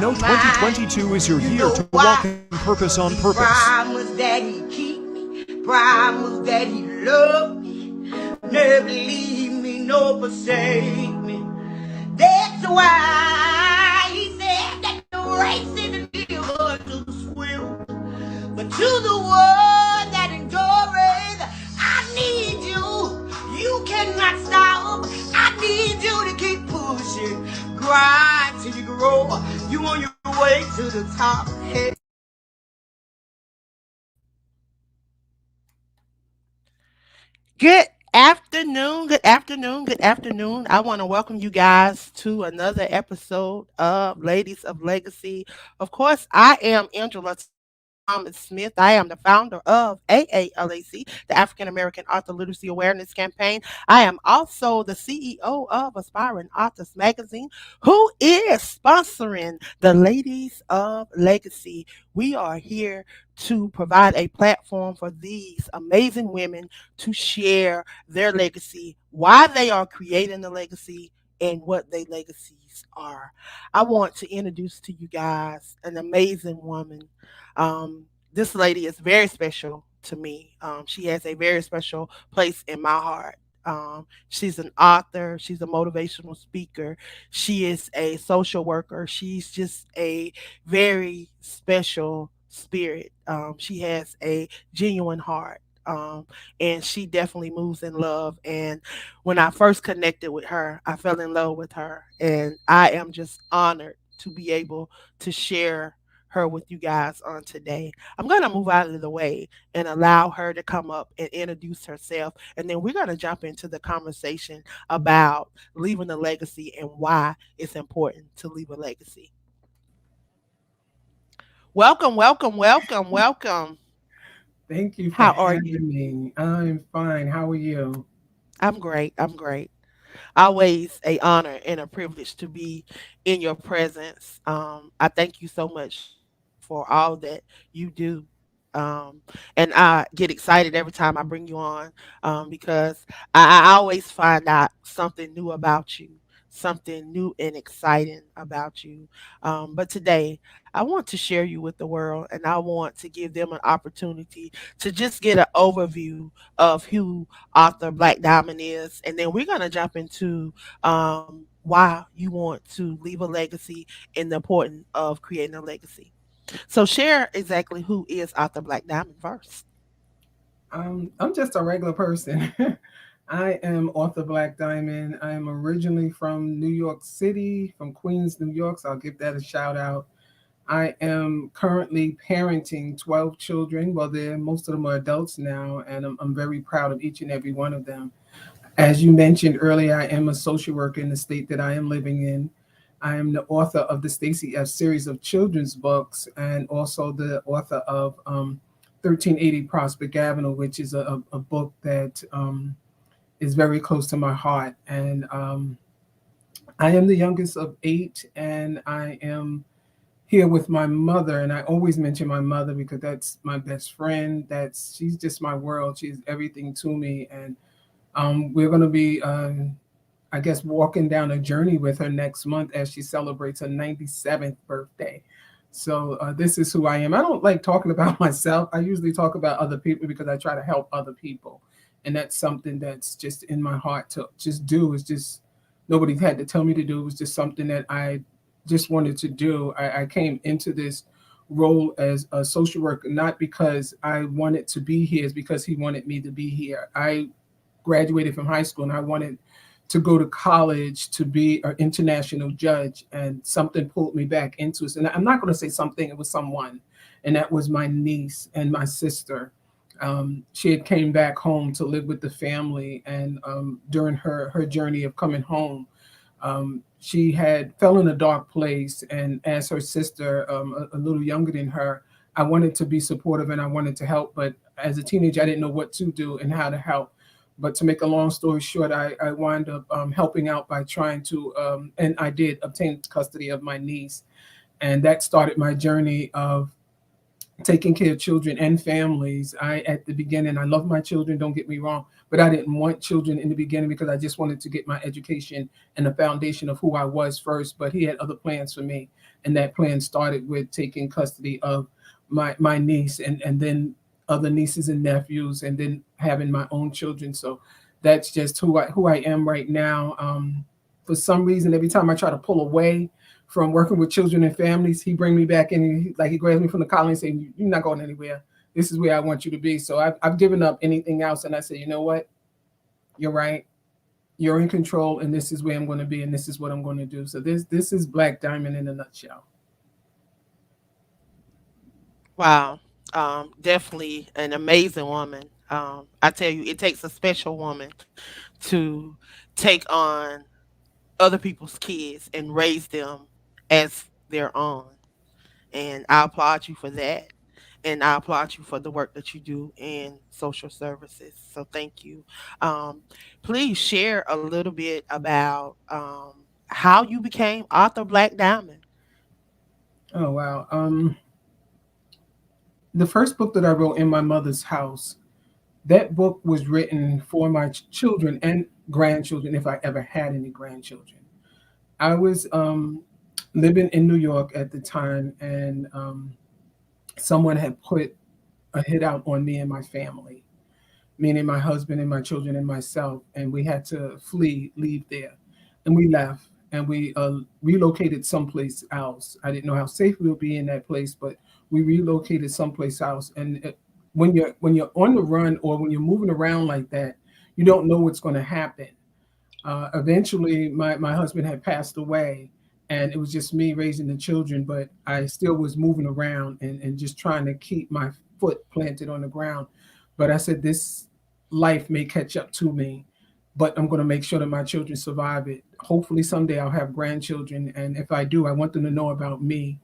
know 2022 is your year to walk in purpose on purpose. Promise that he keep me, promise that he love me, never leave me, no forsake me. That's why he said that the race isn't given to the swift, but to the one that endureth. I need you. You cannot stop. I need you to keep pushing. Grind till you grow. You on your way to the top. Hey. Good afternoon, good afternoon, good afternoon. I want to welcome you guys to another episode of Ladies of Legacy. Of course, I am Angela Thomas Smith. I am the founder of AALAC, the African American Author Literacy Awareness Campaign. I am also the CEO of Aspiring Authors Magazine, who is sponsoring the Ladies of Legacy. We are here to provide a platform for these amazing women to share their legacy, why they are creating the legacy, and what their legacies are. I want to introduce to you guys an amazing woman. This lady is very special to me. She has a very special place in my heart. She's an author, she's a motivational speaker, she is a social worker, she's just a very special spirit. She has a genuine heart. And she definitely moves in love. And when I first connected with her, I fell in love with her. And I am just honored to be able to share her with you guys on today. I'm going to move out of the way and allow her to come up and introduce herself. And then we're going to jump into the conversation about leaving a legacy and why it's important to leave a legacy. Welcome, welcome, welcome, welcome. Thank you for How are you? having me. I'm fine. How are you? I'm great. I'm great. Always a honor and a privilege to be in your presence. I thank you so much for all that you do. And I get excited every time I bring you on because I always find out something new about you, something new and exciting about you. But today, I want to share you with the world and I want to give them an opportunity to just get an overview of who Author Blaque Diamond is. And then we're going to jump into why you want to leave a legacy and the importance of creating a legacy. So share exactly who is Author Blaque Diamond first. I'm just a regular person. I am author Black Diamond. I am originally from New York City, from Queens, New York. So I'll give that a shout out. I am currently parenting 12 children. Well, most of them are adults now, and I'm very proud of each and every one of them. As you mentioned earlier, I am a social worker in the state that I am living in. I am the author of the Stacey F. series of children's books and also the author of 1380 Prospect Avenue, which is a book that is very close to my heart. And I am the youngest of 8, and I am here with my mother. And I always mention my mother because that's my best friend. She's just my world. She's everything to me. And we're going to be, I guess, walking down a journey with her next month as she celebrates her 97th birthday. So this is who I am. I don't like talking about myself. I usually talk about other people because I try to help other people. And that's something that's just in my heart to just do. It's just nobody had to tell me to do. It was just something that I just wanted to do. I came into this role as a social worker, not because I wanted to be here, it's because he wanted me to be here. I graduated from high school and I wanted to go to college to be an international judge, and something pulled me back into it. And I'm not going to say something, it was someone, and that was my niece and my sister. She had came back home to live with the family, and during her journey of coming home, she had fell in a dark place. And as her sister, a little younger than her, I wanted to be supportive and I wanted to help. But as a teenager, I didn't know what to do and how to help. But to make a long story short, I wound up helping out by trying to, and I did obtain custody of my niece. And that started my journey of taking care of children and families. At the beginning, I love my children, don't get me wrong, but I didn't want children in the beginning because I just wanted to get my education and the foundation of who I was first. But he had other plans for me. And that plan started with taking custody of my niece, and then other nieces and nephews, and then having my own children. So that's just who I am right now. For some reason, every time I try to pull away from working with children and families, he bring me back in. And he grabs me from the collar and say, "You're not going anywhere. This is where I want you to be." So I've given up anything else, and I say, you know what? You're right. You're in control, and this is where I'm going to be, and this is what I'm going to do. So this is Blaque Diamond in a nutshell. Wow. Definitely an amazing woman. I tell you, it takes a special woman to take on other people's kids and raise them as their own. And I applaud you for that. And I applaud you for the work that you do in social services. So thank you. Please share a little bit about how you became author Blaque Diamond. Oh wow. The first book that I wrote, In My Mother's House, that book was written for my children and grandchildren, if I ever had any grandchildren. I was living in New York at the time, and someone had put a hit out on me and my family, meaning my husband and my children and myself, and we had to leave there. And we left, and we relocated someplace else. I didn't know how safe we would be in that place, but we relocated someplace else. And when you're on the run, or when you're moving around like that, you don't know what's going to happen. Eventually, my husband had passed away, and it was just me raising the children, but I still was moving around, and just trying to keep my foot planted on the ground. But I said, this life may catch up to me, but I'm going to make sure that my children survive it. Hopefully, someday I'll have grandchildren. And if I do, I want them to know about me.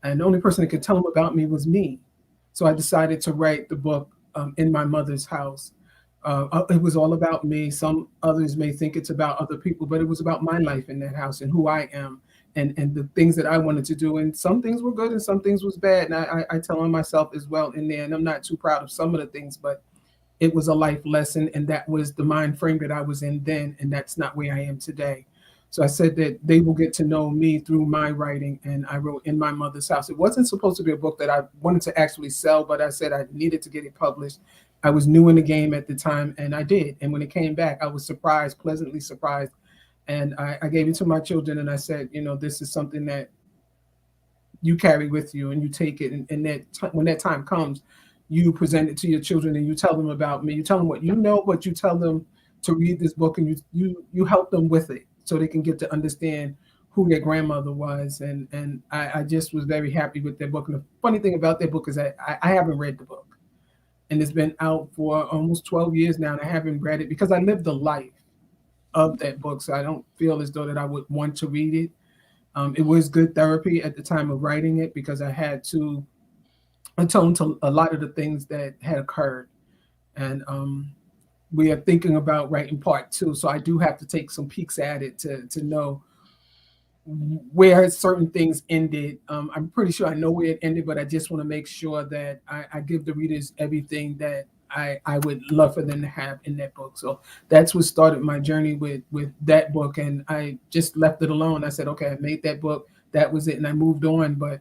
And the only person that could tell them about me was me. So I decided to write the book, In My Mother's House. It was all about me. Some others may think it's about other people, but it was about my life in that house and who I am, and the things that I wanted to do. And some things were good and some things was bad. And I tell on myself as well in there. And I'm not too proud of some of the things, but it was a life lesson. And that was the mind frame that I was in then. And that's not where I am today. So I said that they will get to know me through my writing. And I wrote In My Mother's House. It wasn't supposed to be a book that I wanted to actually sell, but I said I needed to get it published. I was new in the game at the time, and I did. And when it came back, I was surprised, pleasantly surprised. And I gave it to my children, and I said, this is something that you carry with you, and you take it. And when that time comes, you present it to your children, and you tell them about me. You tell them what you know, but you tell them to read this book, and you help them with it so they can get to understand who their grandmother was. And I just was very happy with their book. And the funny thing about their book is that I haven't read the book. And it's been out for almost 12 years now, and I haven't read it because I lived the life of that book. So I don't feel as though that I would want to read it. It was good therapy at the time of writing it because I had to atone to a lot of the things that had occurred. And we are thinking about writing part two. So I do have to take some peeks at it to know where certain things ended. I'm pretty sure I know where it ended, but I just want to make sure that I give the readers everything that I would love for them to have in that book. So that's what started my journey with that book. And I just left it alone. I said, okay, I made that book. That was it. And I moved on. But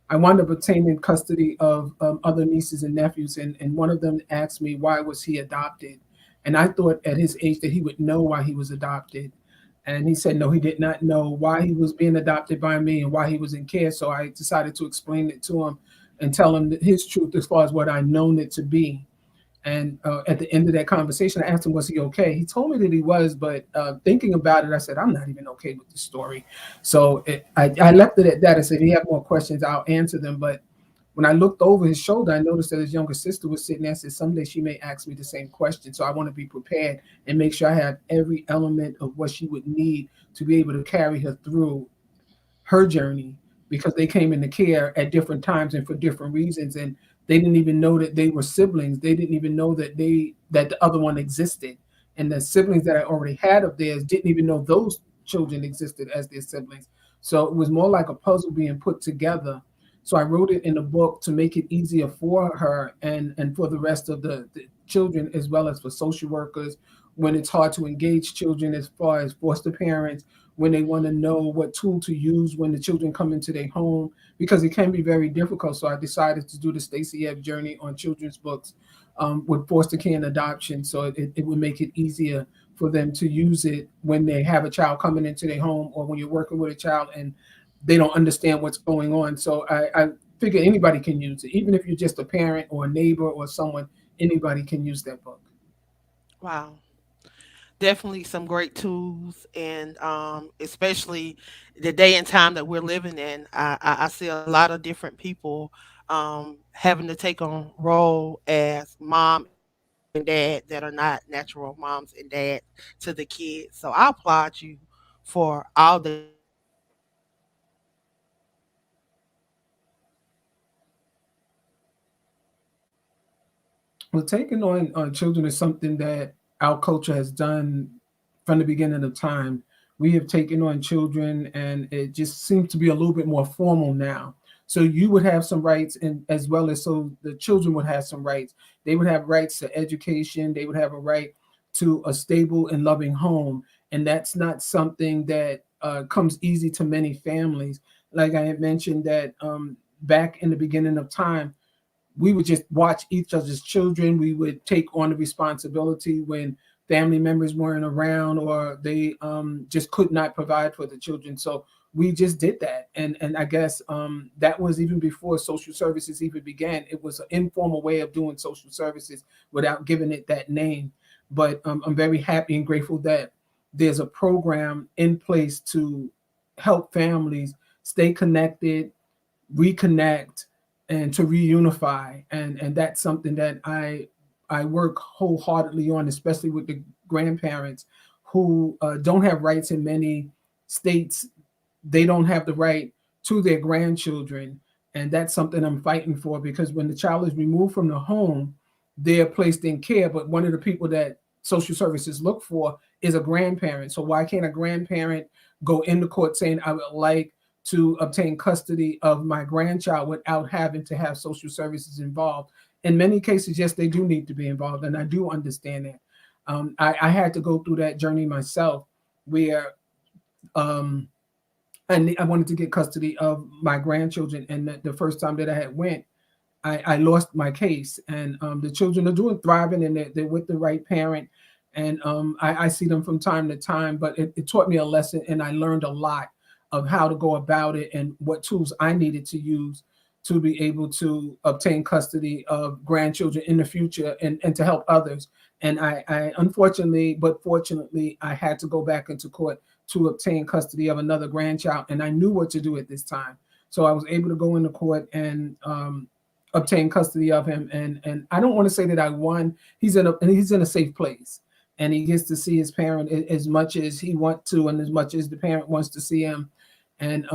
I wound up obtaining custody of other nieces and nephews. And one of them asked me, why was he adopted? And I thought at his age that he would know why he was adopted. And he said, no, he did not know why he was being adopted by me and why he was in care. So I decided to explain it to him and tell him his truth as far as what I known it to be. And at the end of that conversation, I asked him, was he okay? He told me that he was, but thinking about it, I said, I'm not even okay with the story. So I left it at that. I said, if you have more questions, I'll answer them. But when I looked over his shoulder, I noticed that his younger sister was sitting there. I said, someday she may ask me the same question. So I want to be prepared and make sure I have every element of what she would need to be able to carry her through her journey, because they came into care at different times and for different reasons. And they didn't even know that they were siblings. They didn't even know that the other one existed. And the siblings that I already had of theirs didn't even know those children existed as their siblings. So it was more like a puzzle being put together. So I wrote it in a book to make it easier for her and for the rest of the children, as well as for social workers, when it's hard to engage children as far as foster parents, when they want to know what tool to use when the children come into their home, because it can be very difficult. So I decided to do the Stacey Ebb journey on children's books with foster care and adoption, so it would make it easier for them to use it when they have a child coming into their home, or when you're working with a child and they don't understand what's going on. So I figure anybody can use it, even if you're just a parent or a neighbor or someone. Anybody can use that book. Wow. Definitely some great tools, and especially the day and time that we're living in. I see a lot of different people having to take on role as mom and dad that are not natural moms and dads to the kids. So I applaud you for all that you're doing. And Well, taking on children is something that our culture has done from the beginning of time. We have taken on children, and it just seems to be a little bit more formal now. So you would have some rights, and as well as so the children would have some rights. They would have rights to education. They would have a right to a stable and loving home, and that's not something that comes easy to many families. Like I had mentioned, that back in the beginning of time, we would just watch each other's children. We would take on the responsibility when family members weren't around, or they just could not provide for the children. So we just did that, and I guess that was even before social services even began. It was an informal way of doing social services without giving it that name. But I'm very happy and grateful that there's a program in place to help families stay connected, reconnect, and to reunify. And that's something that I work wholeheartedly on, especially with the grandparents who don't have rights in many states. They don't have the right to their grandchildren, and that's something I'm fighting for, because when the child is removed from the home, they're placed in care, but one of the people that social services look for is a grandparent. So why can't a grandparent go into court saying, I would like to obtain custody of my grandchild, without having to have social services involved? In many cases, yes, they do need to be involved, and I do understand that. I had to go through that journey myself, where um, I wanted to get custody of my grandchildren, and the first time that I had went, I lost my case, and the children are doing thriving, and they're with the right parent, and I see them from time to time. But it taught me a lesson, and I learned a lot of how to go about it and what tools I needed to use to be able to obtain custody of grandchildren in the future, and to help others. And I unfortunately, but fortunately, I had to go back into court to obtain custody of another grandchild, and I knew what to do at this time. So I was able to go into court and obtain custody of him. And I don't want to say that I won. He's in a safe place, and he gets to see his parent as much as he wants to, and as much as the parent wants to see him. And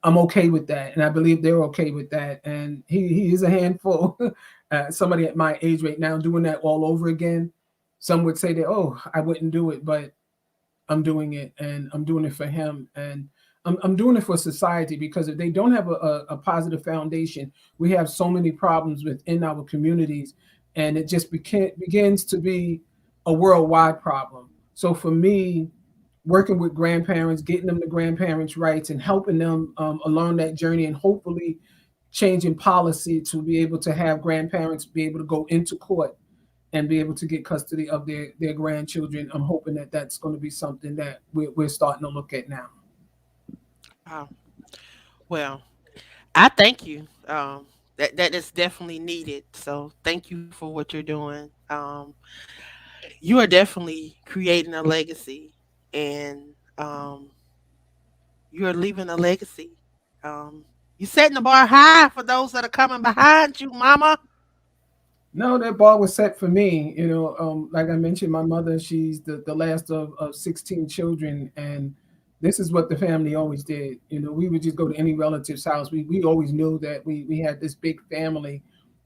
I'm okay with that, and I believe they're okay with that. And he is a handful. Somebody at my age right now doing that all over again. Some would say that, oh, I wouldn't do it, but I'm doing it, and I'm doing it for him, and I'm doing it for society, because if they don't have a positive foundation, we have so many problems within our communities, and it just begins to be a worldwide problem. So for me, working with grandparents, getting them the grandparents' rights, and helping them along that journey, and hopefully changing policy to be able to have grandparents be able to go into court and be able to get custody of their grandchildren. I'm hoping that that's going to be something that we're starting to look at now. wow. Well, I thank you. That is definitely needed. So thank you for what you're doing. You are definitely creating a legacy, and um, you're leaving a legacy. You're setting the bar high for those that are coming behind you, Mama. No, that bar was set for me. Like I mentioned, my mother, she's the last of 16 children. And this is what the family always did. We would just go to any relative's house. We always knew that we had this big family,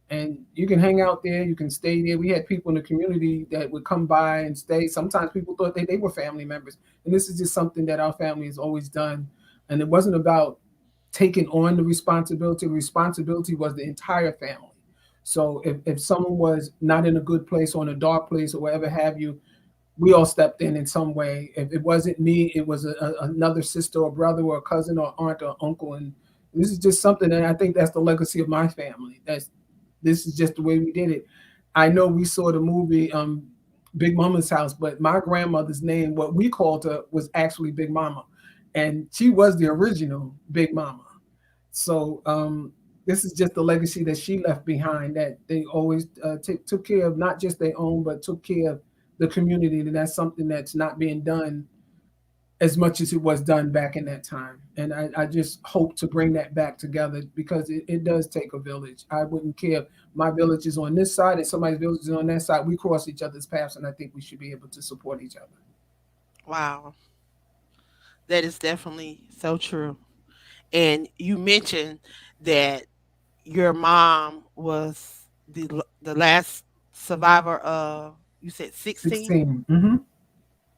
and you can hang out there, you can stay there. We had people in the community that would come by and stay. Sometimes people thought they were family members. And this is just something that our family has always done. And it wasn't about taking on the responsibility. The responsibility was the entire family. So if someone was not in a good place or in a dark place or whatever have you, we all stepped in some way. If it wasn't me, it was another sister or brother or cousin or aunt or uncle. And this is just something that I think that's the legacy of my family. This is just the way we did it. I know we saw the movie Big Mama's House, but my grandmother's name, what we called her, was actually Big Mama, and she was the original Big Mama. So this is just the legacy that she left behind. That they always took care of not just their own, but took care of the community. And that's something that's not being done as much as it was done back in that time. And I just hope to bring that back together because it does take a village. I wouldn't care if my village is on this side and somebody's village is on that side. We cross each other's paths, and I think we should be able to support each other. Wow, that is definitely so true. And you mentioned that your mom was the last survivor of, you said 16, 16.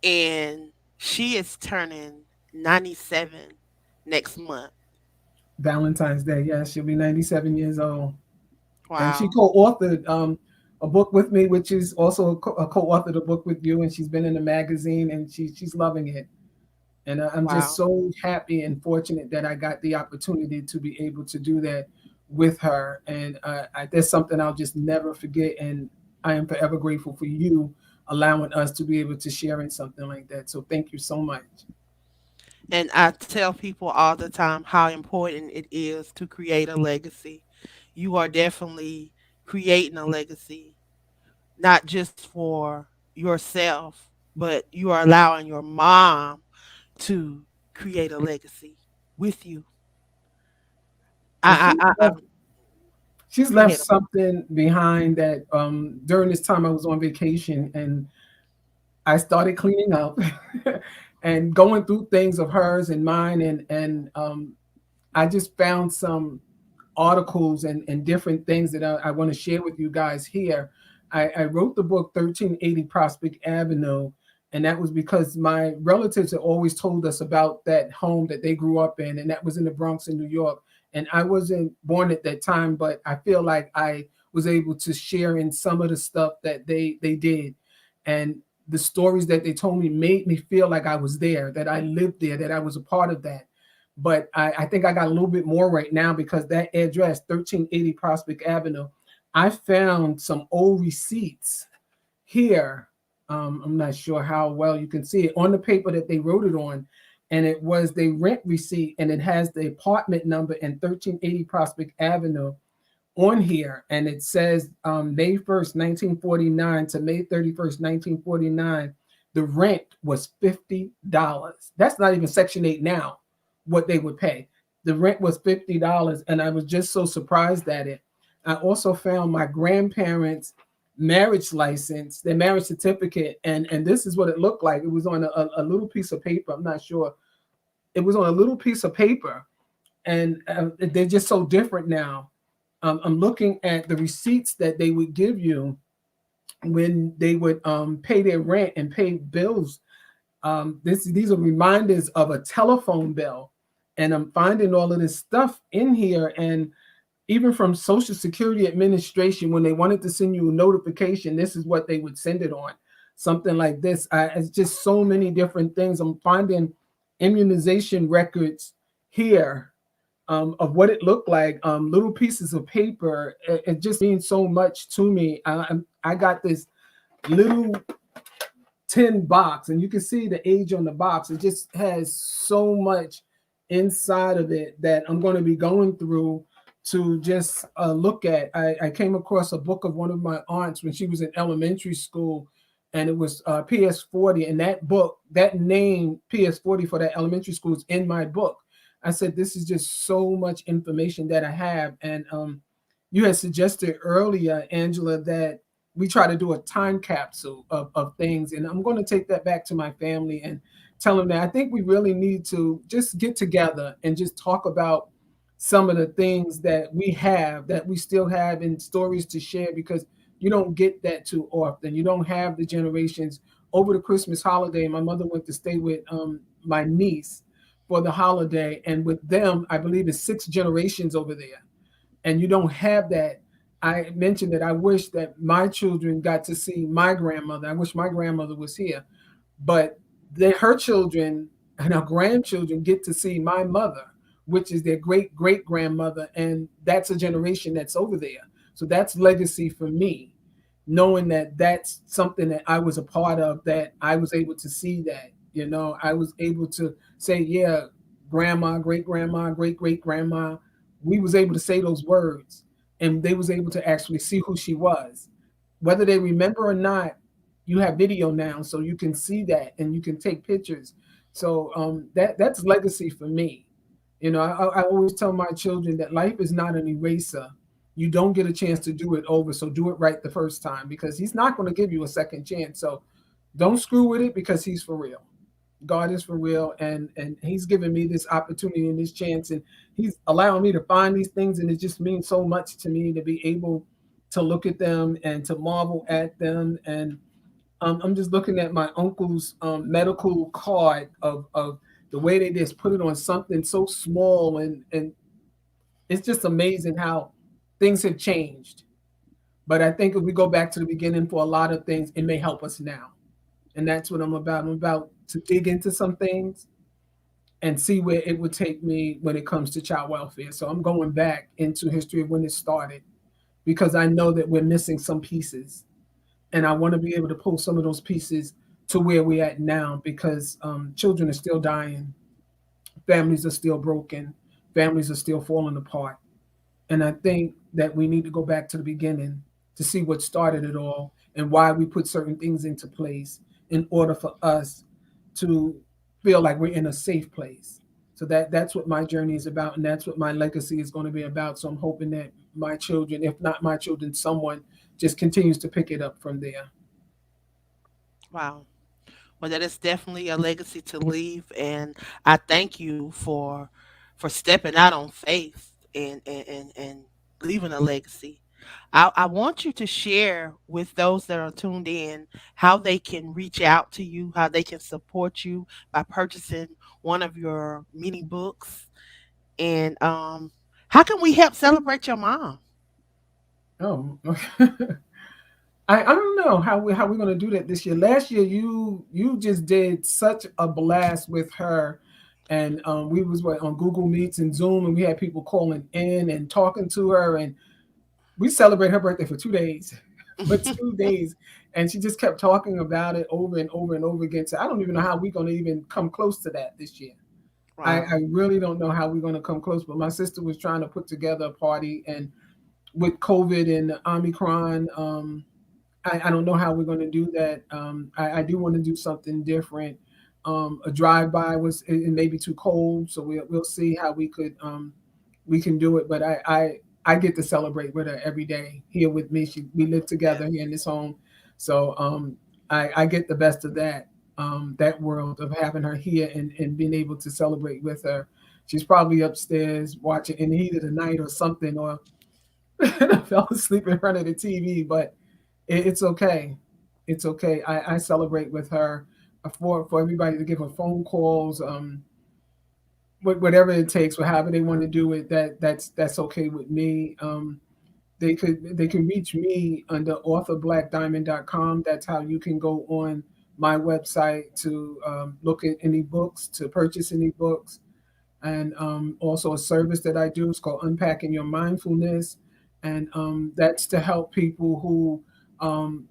and she is turning 97 next month. Valentine's Day. Yeah, she'll be 97 years old. And she Wow. co-authored a book with me, which is also a co-authored a book with you, and she's been in the magazine, and she's loving it. And I'm just Wow. so happy and fortunate that I got the opportunity to be able to do that with her. And that's something I'll just never forget. And I am forever grateful for you allowing us to be able to share in something like that. So thank you so much. And I tell people all the time how important it is to create a legacy. You are definitely creating a legacy, not just for yourself, but you are allowing your mom to create a legacy with you. And I she's go left ahead. something behind that during this time I was on vacation and I started cleaning up and going through things of hers and mine, and I just found some articles and different things that I want to share with you guys here. I wrote the book 1380 Prospect Avenue, and that was because my relatives had always told us about that home that they grew up in, and that was in the Bronx in New York. And I wasn't born at that time, but I feel like I was able to share in some of the stuff that they did. And the stories that they told me made me feel like I was there, that I lived there, that I was a part of that. But I think I got a little bit more right now because that address, 1380 Prospect Avenue, I found some old receipts here. I'm not sure how well you can see it on the paper that they wrote it on. And it was the rent receipt, and it has the apartment number in 1380 Prospect Avenue on here, and it says May 1st, 1949 to May 31st, 1949, the rent was $50. That's not even Section 8 now, what they would pay. The rent was $50, and I was just so surprised at it. I also found my grandparents' marriage license, their marriage certificate, and this is what it looked like. It was on a little piece of paper. I'm not sure. It was on a little piece of paper, and they're just so different now. I'm looking at the receipts that they would give you when they would pay their rent and pay bills. These are reminders of a telephone bill, and I'm finding all of this stuff in here. And even from Social Security Administration, when they wanted to send you a notification, this is what they would send it on. Something like this. It's just so many different things. I'm finding immunization records here of what it looked like, little pieces of paper. It just means so much to me. I got this little tin box, and you can see the age on the box. It just has so much inside of it that I'm going to be going through to just look at. I came across a book of one of my aunts when she was in elementary school, and it was PS40. And that book, that name PS40 for that elementary school is in my book. I said, this is just so much information that I have. And you had suggested earlier, Angela, that we try to do a time capsule of things. And I'm going to take that back to my family and tell them that I think we really need to just get together and just talk about some of the things that we have, that we still have, and stories to share, because you don't get that too often. You don't have the generations. Over the Christmas holiday, my mother went to stay with my niece for the holiday, and with them, I believe it's 6 generations over there, and you don't have that. I mentioned that I wish that my children got to see my grandmother. I wish my grandmother was here. but her children and our grandchildren get to see my mother, which is their great great grandmother, and that's a generation that's over there. So that's legacy for me, knowing that that's something that I was a part of, that I was able to see that, I was able to say, yeah, grandma, great grandma, great great grandma, we was able to say those words, and they was able to actually see who she was. Whether they remember or not, you have video now, so you can see that and you can take pictures. So that's legacy for me. I always tell my children that life is not an eraser. You don't get a chance to do it over, so do it right the first time, because he's not going to give you a second chance. So don't screw with it, because he's for real. God is for real, and he's given me this opportunity and this chance, and he's allowing me to find these things, and it just means so much to me to be able to look at them and to marvel at them. And I'm just looking at my uncle's medical card of the way they just put it on something so small, and it's just amazing how things have changed. But I think if we go back to the beginning for a lot of things, it may help us now. And that's what I'm about. I'm about to dig into some things and see where it would take me when it comes to child welfare. So I'm going back into history of when it started, because I know that we're missing some pieces. And I want to be able to pull some of those pieces to where we're at now, because children are still dying, families are still broken, families are still falling apart. And I think that we need to go back to the beginning to see what started it all and why we put certain things into place in order for us to feel like we're in a safe place. So that's what my journey is about, and that's what my legacy is going to be about. So I'm hoping that my children, if not my children, someone just continues to pick it up from there. Wow. Well, that is definitely a legacy to leave, and I thank you for stepping out on faith and leaving a legacy. I want you to share with those that are tuned in how they can reach out to you, how they can support you by purchasing one of your mini books, and how can we help celebrate your mom? Oh, I don't know how we're gonna do that this year. Last year you just did such a blast with her, and we was on Google Meets and Zoom, and we had people calling in and talking to her, and we celebrate her birthday for 2 days, for 2 days, and she just kept talking about it over and over and over again. So I don't even know how we're gonna even come close to that this year. Wow. I really don't know how we're gonna come close. But my sister was trying to put together a party, and with COVID and Omicron, I don't know how we're going to do that. I do want to do something different. A drive by it may be too cold, so we'll see how we can do it. But I get to celebrate with her every day here with me. We live Yeah. together here in this home, so I get the best of that world of having her here and being able to celebrate with her. She's probably upstairs watching in the heat of the night or something, or I fell asleep in front of the TV, but it's okay. It's okay. I celebrate with her, for everybody to give her phone calls, whatever it takes, or however they want to do it. That's okay with me. They can reach me under authorblackdiamond.com. That's how you can go on my website to look at any books, to purchase any books, and also a service that I do is called Unpacking Your Mindfulness, and that's to help people who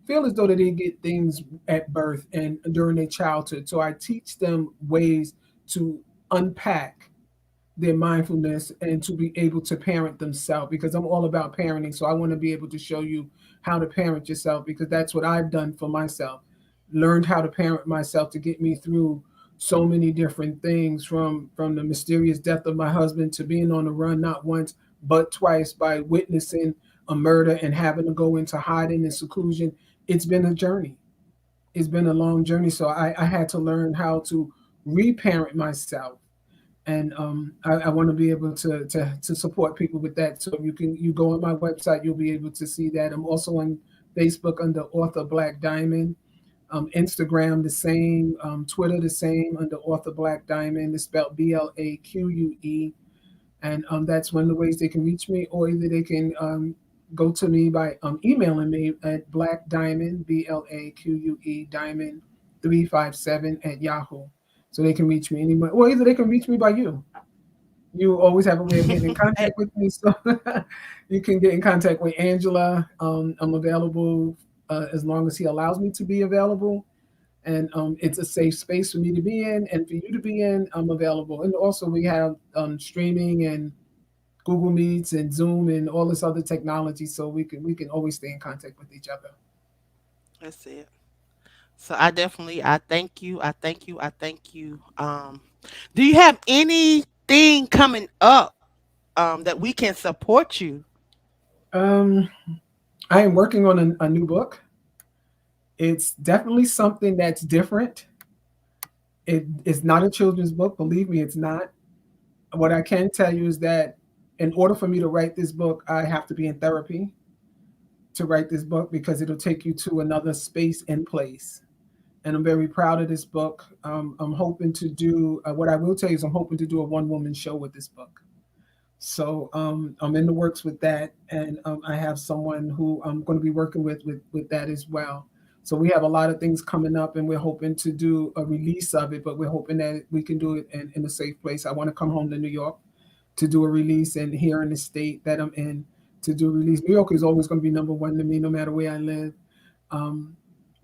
feel as though they didn't get things at birth and during their childhood. So I teach them ways to unpack their mindfulness and to be able to parent themselves, because I'm all about parenting. So I want to be able to show you how to parent yourself, because that's what I've done for myself. Learned how to parent myself to get me through so many different things, from the mysterious death of my husband to being on the run not once but twice by witnessing a murder and having to go into hiding and seclusion. It's been a journey. It's been a long journey. So I had to learn how to reparent myself, and I want to be able to support people with that. So you go on my website, you'll be able to see that. I'm also on Facebook under Author Blaque Diamond, Instagram the same, Twitter the same under Author Blaque Diamond. It's spelled BLAQUE, and that's one of the ways they can reach me, or either they can go to me by emailing me at Black Diamond, BLAQUE Diamond 357 at Yahoo. So they can reach me anywhere. Well, either they can reach me by you. You always have a way of getting in contact with me. So you can get in contact with Angela. I'm available as long as he allows me to be available. And it's a safe space for me to be in and for you to be in. I'm available. And also we have streaming and Google Meets and Zoom and all this other technology, so we can always stay in contact with each other. That's it. So I definitely, I thank you. I thank you. I thank you. Do you have anything coming up that we can support you? Um, I am working on a new book. It's definitely something that's different. It is not a children's book. Believe me, it's not. What I can tell you is that in order for me to write this book, I have to be in therapy to write this book because it'll take you to another space and place. And I'm very proud of this book. I'm hoping to do what I will tell you is I'm hoping to do a one woman show with this book. So I'm in the works with that, and I have someone who I'm going to be working with that as well. So we have a lot of things coming up, and we're hoping to do a release of it. But we're hoping that we can do it in a safe place. I want to come home to New York to do a release, and here in the state that I'm in to do a release. New York is always going to be number one to me, no matter where I live. Um,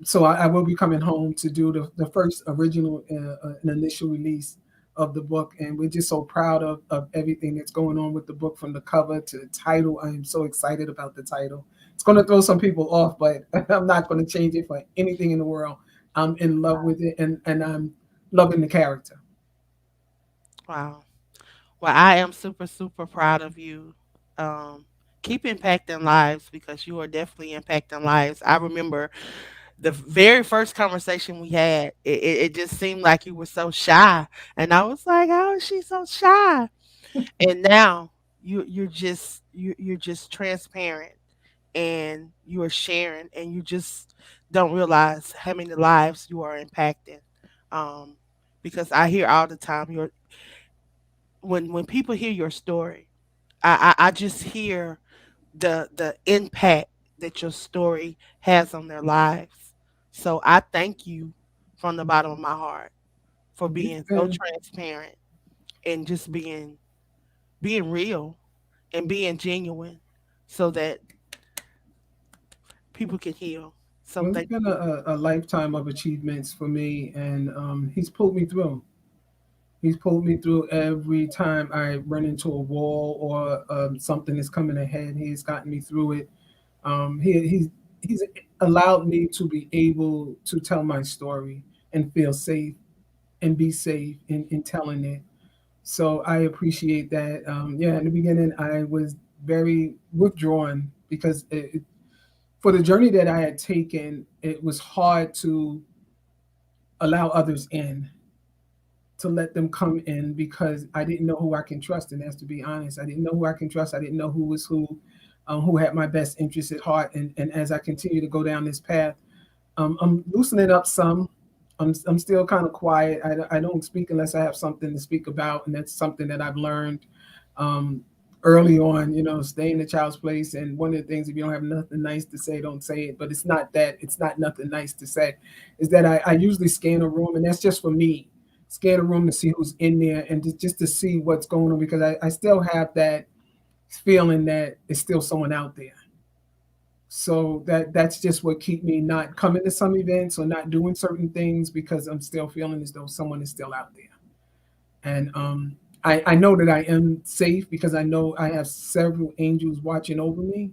so I will be coming home to do the first original and initial release of the book, and we're just so proud of everything that's going on with the book, from the cover to the title. I am so excited about the title. It's going to throw some people off, but I'm not going to change it for anything in the world. I'm in love with it, and I'm loving the character. Wow. Well, I am super, super proud of you. Um, keep impacting lives because you are definitely impacting lives. I remember the very first conversation we had, it just seemed like you were so shy. And I was like, how is she so shy? And now you're just transparent and you are sharing and you just don't realize how many lives you are impacting. Um, because I hear all the time your when people hear your story, I just hear the impact that your story has on their lives. So I thank you from the bottom of my heart for You've being so been transparent and just being real and being genuine so that people can heal. So Well, it's thank been you. a lifetime of achievements for me, and he's pulled me through. He's pulled me through every time I run into a wall or something is coming ahead. He's gotten me through it. He's allowed me to be able to tell my story and feel safe and be safe in telling it. So I appreciate that. Yeah, in the beginning, I was very withdrawn because for the journey that I had taken, it was hard to allow others in, to let them come in, because I didn't know who I can trust. And that's, to be honest, I didn't know who I can trust. I didn't know who was who had my best interests at heart. And as I continue to go down this path, I'm loosening up some. I'm still kind of quiet. I don't speak unless I have something to speak about. And that's something that I've learned um, early on, stay in the child's place. And one of the things, if you don't have nothing nice to say, don't say it. But it's not nothing nice to say. Is that I usually scan a room, and that's just for me. Scan a room to see who's in there and just to see what's going on, because I still have that feeling that it's still someone out there. So that's just what keep me not coming to some events or not doing certain things, because I'm still feeling as though someone is still out there. And I know that I am safe because I know I have several angels watching over me,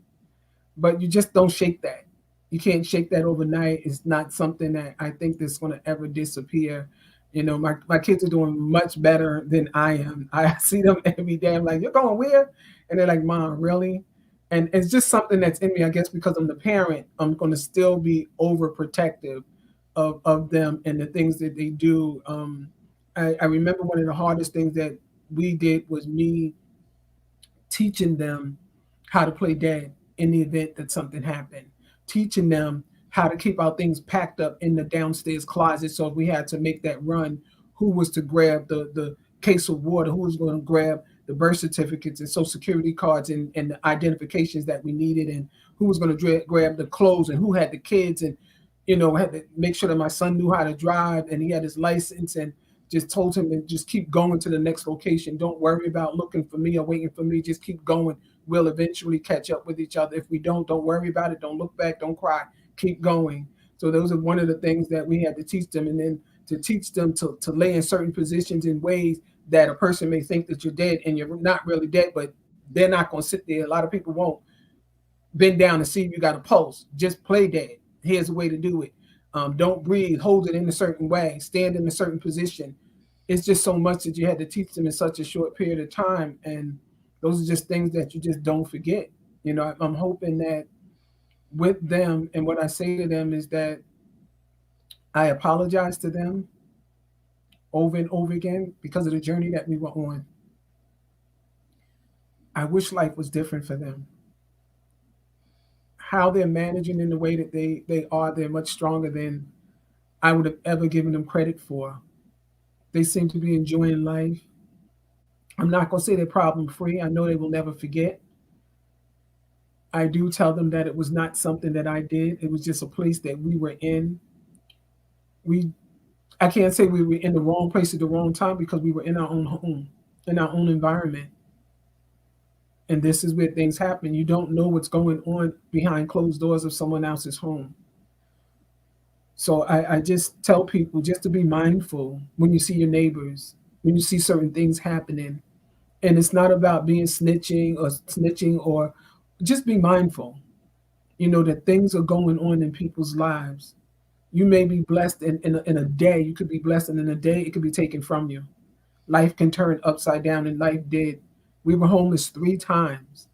but you just don't shake that. You can't shake that overnight. It's not something that I think that's going to ever disappear. My kids are doing much better than I am. I see them every day. I'm like, you're going where? And they're like, Mom, really? And it's just something that's in me. I guess because I'm the parent, I'm going to still be overprotective of them and the things that they do. I remember one of the hardest things that we did was me teaching them how to play dead in the event that something happened, teaching them how to keep our things packed up in the downstairs closet. So if we had to make that run, who was to grab the case of water, who was going to grab the birth certificates and social security cards and the identifications that we needed, and who was going to grab the clothes, and who had the kids. And had to make sure that my son knew how to drive and he had his license, and just told him to just keep going to the next location. Don't worry about looking for me or waiting for me. Just keep going. We'll eventually catch up with each other. If we don't worry about it. Don't look back. Don't cry. Keep going. So those are one of the things that we had to teach them. And then to teach them to lay in certain positions in ways that a person may think that you're dead and you're not really dead, but they're not going to sit there. A lot of people won't bend down and see if you got a pulse. Just play dead. Here's a way to do it. Don't breathe. Hold it in a certain way. Stand in a certain position. It's just so much that you had to teach them in such a short period of time, and those are just things that you just don't forget. I'm hoping that with them, and what I say to them is that I apologize to them over and over again because of the journey that we were on. I wish life was different for them. How they're managing in the way that they are, they're much stronger than I would have ever given them credit for. They seem to be enjoying life. I'm not going to say they're problem free. I know they will never forget. I do tell them that it was not something that I did. It was just a place that we were in. We I can't say we were in the wrong place at the wrong time, because we were in our own home, in our own environment. And this is where things happen. You don't know what's going on behind closed doors of someone else's home. So I just tell people just to be mindful when you see your neighbors, when you see certain things happening. And it's not about being snitching, or just be mindful, that things are going on in people's lives. You may be blessed in a day. You could be blessed, and in a day it could be taken from you. Life can turn upside down, and life did. We were homeless 3 times.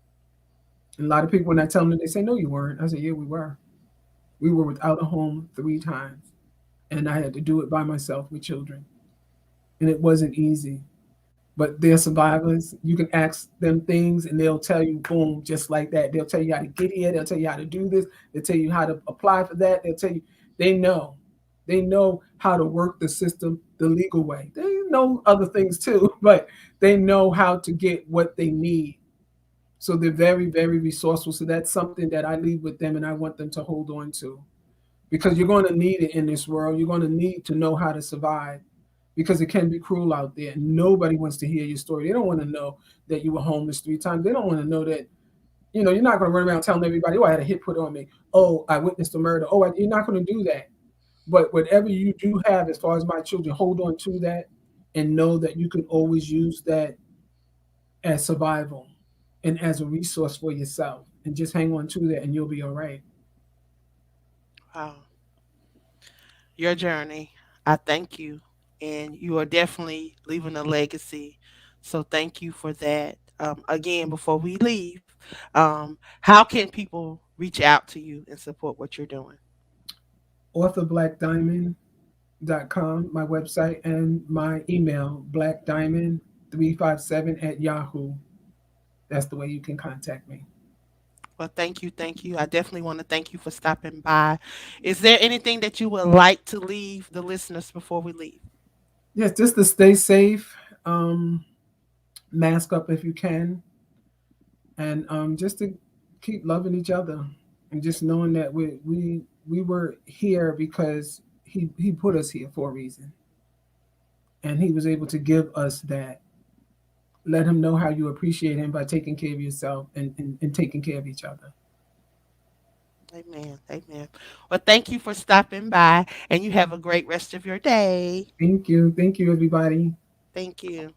And a lot of people, when I tell them, they say, "No, you weren't." I said, "Yeah, we were. We were without a home 3 times. And I had to do it by myself with children. And it wasn't easy. But they're survivors. You can ask them things and they'll tell you, boom, just like that. They'll tell you how to get here. They'll tell you how to do this. They'll tell you how to apply for that. They'll tell you, they know. They know how to work the system the legal way. They know other things too, but they know how to get what they need. So they're very, very resourceful. So that's something that I leave with them, and I want them to hold on to, because you're going to need it in this world. You're going to need to know how to survive, because it can be cruel out there. Nobody wants to hear your story. They don't want to know that you were homeless 3 times. They don't want to know that, you're not going to run around telling everybody, "Oh, I had a hit put on me. Oh, I witnessed a murder." You're not going to do that. But whatever you do have, as far as my children, hold on to that and know that you can always use that as survival and as a resource for yourself. And just hang on to that, and you'll be all right. Wow. Your journey. I thank you. And you are definitely leaving a legacy. So thank you for that. Again, before we leave, how can people reach out to you and support what you're doing? AuthorBlaqueDiamond.com, my website, and my email, blackdiamond357 at Yahoo. That's the way you can contact me. Well, thank you. Thank you. I definitely want to thank you for stopping by. Is there anything that you would like to leave the listeners before we leave? Yes, just to stay safe, um, mask up if you can, and just to keep loving each other, and just knowing that we were here because he put us here for a reason, and he was able to give us that. Let him know how you appreciate him by taking care of yourself, and taking care of each other. Amen. Amen. Well, thank you for stopping by, and you have a great rest of your day. Thank you, everybody. Thank you.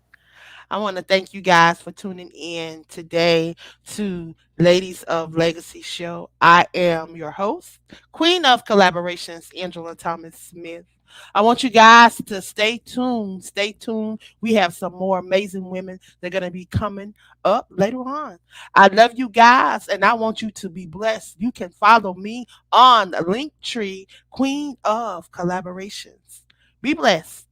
I want to thank you guys for tuning in today to Ladies of Legacy Show. I am your host, Queen of Collaborations, Angela Thomas Smith. I want you guys to stay tuned. Stay tuned. We have some more amazing women that are going to be coming up later on. I love you guys, and I want you to be blessed. You can follow me on Linktree, Queen of Collaborations. Be blessed.